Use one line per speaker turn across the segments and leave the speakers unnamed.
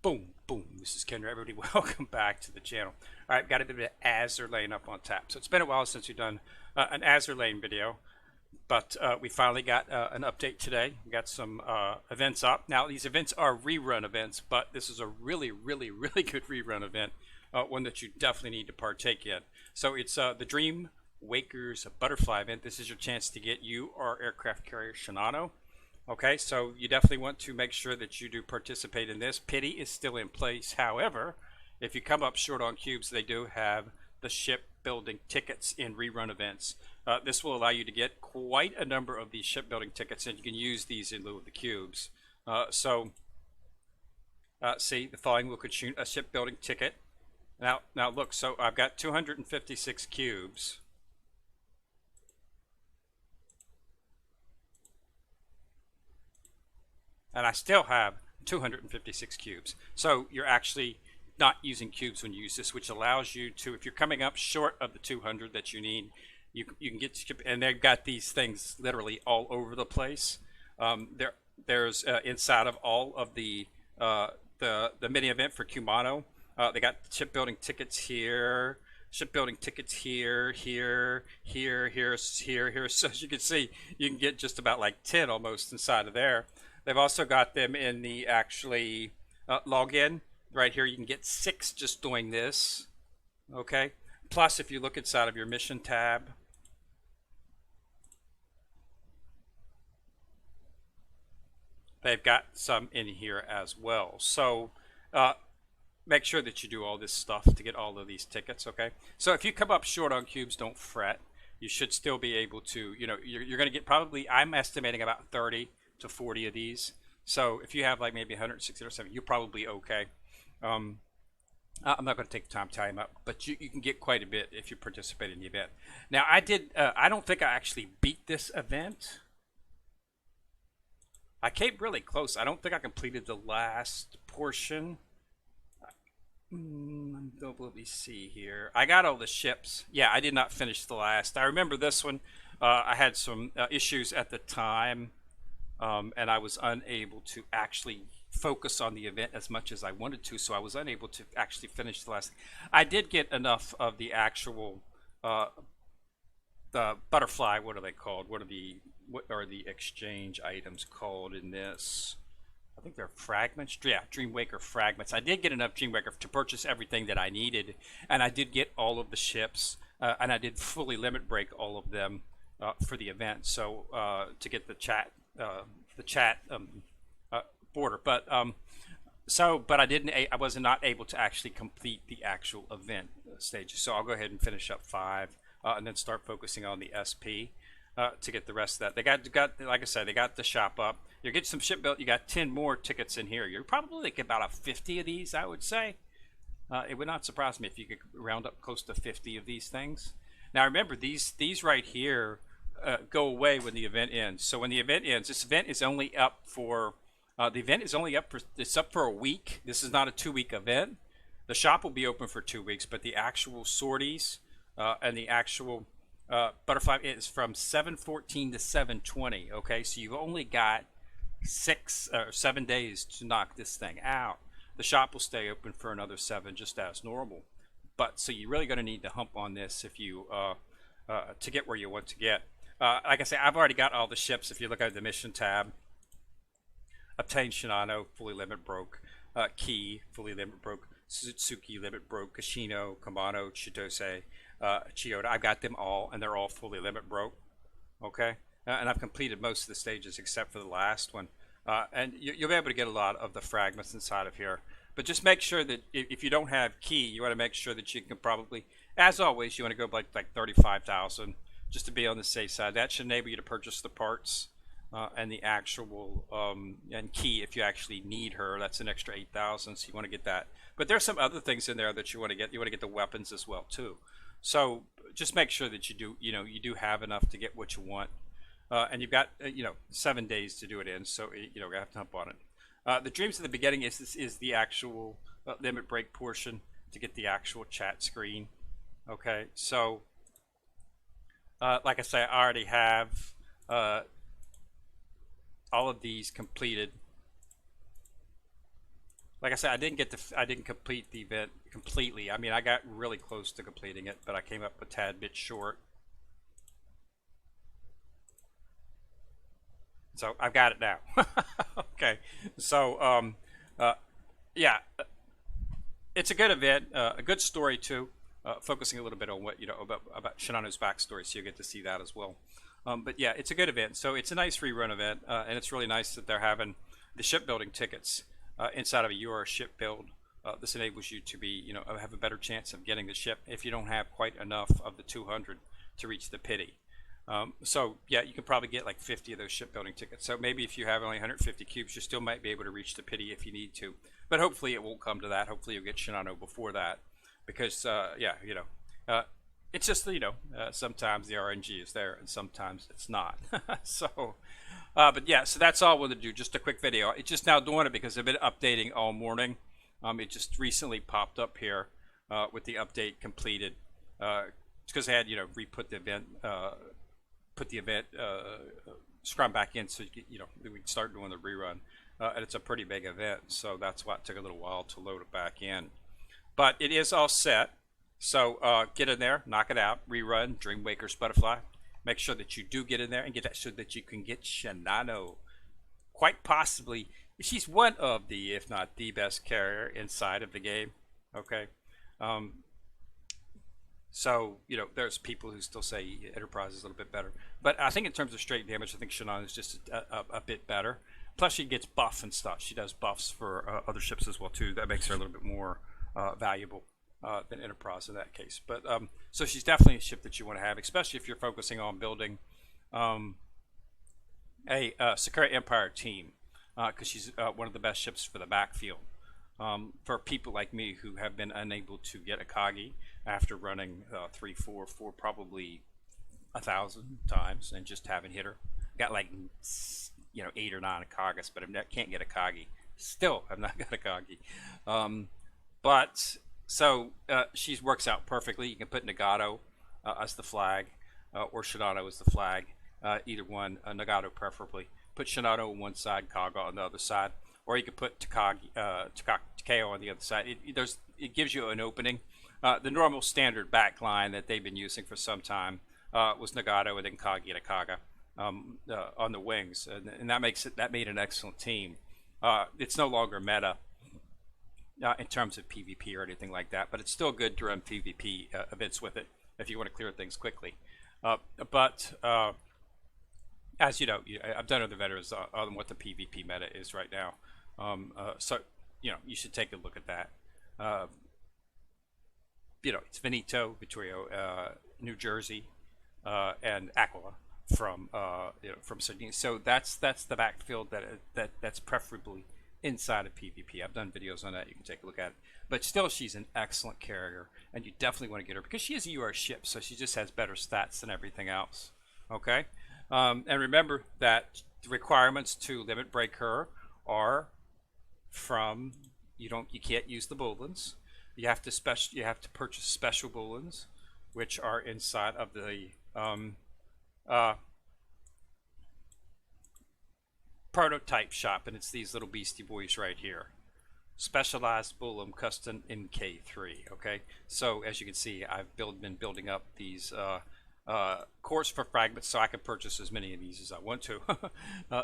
Boom, boom. This is Kendra. Everybody, welcome back to the channel. All right, got a bit of Azur lane up on tap. So it's been a while since we've done an Azur lane video, but we finally got an update today. We got some events up. Now, these events are rerun events, but this is a really, really, really good rerun event, one that you definitely need to partake in. So it's the Dreamwaker's butterfly event. This is your chance to get UR aircraft carrier Shinano. Okay, so you definitely want to make sure that you do participate in this. Pity is still in place. However, if you come up short on cubes, they do have the shipbuilding tickets in rerun events. This will allow you to get quite a number of these shipbuilding tickets, and you can use these in lieu of the cubes. See, the following will consume a shipbuilding ticket. Now look, so I've got 256 cubes. And I still have 256 cubes. So you're actually not using cubes when you use this, which allows you to, if you're coming up short of the 200 that you need, you can get, and they've got these things literally all over the place. There's inside of all of the mini event for Kumano. They got shipbuilding tickets here, shipbuilding tickets here. So as you can see, you can get just about like 10 almost inside of there. They've also got them in the actually login right here. You can get 6 just doing this. Okay. Plus, if you look inside of your mission tab, they've got some in here as well. So make sure that you do all this stuff to get all of these tickets. Okay. So if you come up short on cubes, don't fret. You should still be able to, you know, you're going to get probably, I'm estimating about 30 to 40 of these. So if you have like maybe 160 or 70, you're probably okay. I'm not going to take the time to tie them up, but you can get quite a bit if you participate in the event. Now I don't think I actually beat this event. I came really close. I don't think I completed the last portion. Let me see here. I got all the ships. Yeah, I did not finish the last. I remember this one. I had some issues at the time. And I was unable to actually focus on the event as much as I wanted to, so I was unable to actually finish the last thing. I did get enough of the actual the butterfly. What are they called? What are the exchange items called in this? I think they're fragments. Yeah, Dreamwaker fragments. I did get enough Dreamwaker to purchase everything that I needed, and I did get all of the ships, and I did fully limit break all of them for the event. So to get the chat border, but I was not able to actually complete the actual event stages. So I'll go ahead and finish up 5 and then start focusing on the SP to get the rest of that. They got like I said, they got the shop up. You get some ship built. You got 10 more tickets in here. You're probably like about 50 of these, I would say. It would not surprise me if you could round up close to 50 of these things. Now remember, these right here go away when the event ends. So when the event ends, this event is only up for it's up for a week. This is not a 2-week event. The shop will be open for 2 weeks, but the actual sorties and the actual butterfly is from 7/14 to 7/20. Okay, so you've only got 6 or 7 days to knock this thing out. The shop will stay open for another 7, just as normal. But so you're really going to need to hump on this if you to get where you want to get. Like I say, I've already got all the ships. If you look at the mission tab, obtain Shinano, fully limit broke. Key, fully limit broke. Suzuki, limit broke. Kashino, Kamano, Chitose, Chiyoda. I've got them all, and they're all fully limit broke. Okay? And I've completed most of the stages except for the last one. And you'll be able to get a lot of the fragments inside of here. But just make sure that if you don't have key, you want to make sure that you can probably, as always, you want to go like 35,000. Just to be on the safe side. That should enable you to purchase the parts and the actual and key if you actually need her. That's an extra 8,000, so you want to get that. But there's some other things in there that you want to get. You want to get the weapons as well too. So just make sure that you do have enough to get what you want, and you've got 7 days to do it in. So you have to hump on it. The dreams at the beginning is the actual limit break portion to get the actual chat screen. Okay, so. Like I say, I already have all of these completed. like I said, I didn't complete the event completely. I mean, I got really close to completing it, but I came up a tad bit short. So I've got it now. Okay. So uh, yeah, it's a good event, a good story too. Focusing a little bit on what you know about Shinano's backstory, so you get to see that as well. But yeah, it's a good event. So it's a nice rerun event, and it's really nice that they're having the shipbuilding tickets inside of a UR ship build. This enables you to be, you know, have a better chance of getting the ship if you don't have quite enough of the 200 to reach the pity. So yeah, you can probably get like 50 of those shipbuilding tickets. So maybe if you have only 150 cubes, you still might be able to reach the pity if you need to. But hopefully it won't come to that. Hopefully you'll get Shinano before that, because yeah, you know, it's just sometimes the RNG is there and sometimes it's not. So, but yeah, so that's all I wanted to do. Just a quick video. It's just now doing it because I've been updating all morning. It just recently popped up here with the update completed. Because I had re-put the event. Put the event scrum back in so we can start doing the rerun, and it's a pretty big event, so that's why it took a little while to load it back in. But it is all set, so get in there, knock it out, rerun Dreamwaker's Butterfly. Make sure that you do get in there and get that so that you can get Shinano. Quite possibly, she's one of the, if not the best carrier inside of the game. Okay. So, there's people who still say Enterprise is a little bit better. But I think in terms of straight damage, I think Shinano is just a bit better. Plus, she gets buff and stuff. She does buffs for other ships as well, too. That makes her a little bit more valuable than Enterprise in that case. But so she's definitely a ship that you want to have, especially if you're focusing on building a Sakura Empire team, because she's one of the best ships for the backfield. For people like me who have been unable to get Akagi after running 3, 4, probably 1,000 times and just haven't hit her. Got like 8 or 9 Akagas, but I can't get Akagi. Still have not got Akagi. But so she works out perfectly. You can put Nagato as the flag, or Shinano as the flag. Either one, Nagato preferably. Put Shinano on one side, Kaga on the other side. Or you could put Takeo on the other side. It gives you an opening. The normal standard back line that they've been using for some time was Nagato and then Kagi and Akaga on the wings, and that made an excellent team. It's no longer meta in terms of PvP or anything like that, but it's still good to run PvP events with it if you want to clear things quickly. But as you know, I've done other videos on what the PvP meta is right now. So you should take a look at that. It's Veneto, Vittorio, New Jersey, and Aquila from Sydney. So that's the backfield that's preferably inside of PvP. I've done videos on that. You can take a look at it. But still, she's an excellent carrier, and you definitely want to get her because she is a UR ship, so she just has better stats than everything else. Okay, and remember that the requirements to limit break her are from you can't use the Boolins. You have to purchase special Boolins, which are inside of the prototype shop, and it's these little beastie boys right here. Specialized Bullim Custom MK3. Okay, so as you can see, I've been building up these cores for fragments, so I can purchase as many of these as I want to,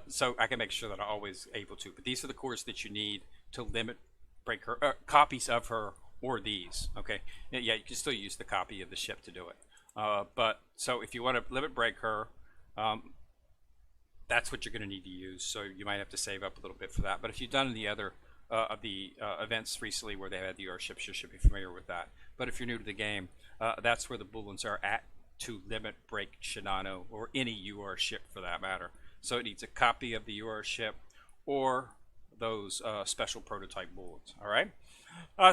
so I can make sure that I'm always able to. But these are the cores that you need to limit break her, copies of her, or these. Okay, yeah, you can still use the copy of the ship to do it. But so if you want to limit break her, that's what you're going to need to use. So you might have to save up a little bit for that. But if you've done the other of the events recently where they had the UR ships, you should be familiar with that. But if you're new to the game, that's where the Boolins are at to limit break Shinano or any UR ship for that matter. So it needs a copy of the UR ship or those special prototype Boolins. All right.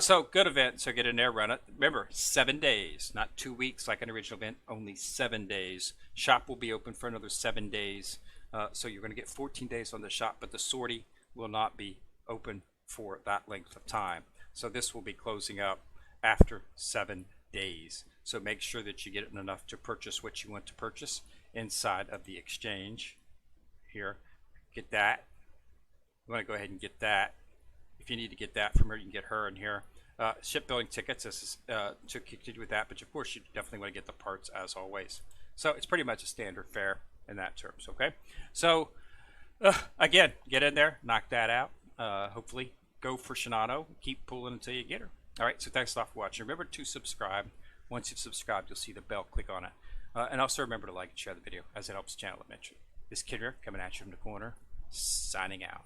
So good event. So get in there, run it. Remember, 7 days, not 2 weeks like an original event. Only 7 days. Shop will be open for another 7 days. So you're going to get 14 days on the shop, but the sortie will not be open for that length of time. So this will be closing up after 7 days. So make sure that you get it enough to purchase what you want to purchase inside of the exchange. Here, get that. You want to go ahead and get that. if you need to get that from her, you can get her in here. Shipbuilding tickets is to continue with that, but of course you definitely want to get the parts as always. So it's pretty much a standard fare in that terms. Okay, so again, get in there, knock that out. Hopefully, go for Shinano. Keep pulling until you get her. All right, so thanks a lot for watching. Remember to subscribe. Once you've subscribed, you'll see the bell. Click on it. And also remember to like and share the video as it helps the channel immensely. This Kid here coming at you from the corner, signing out.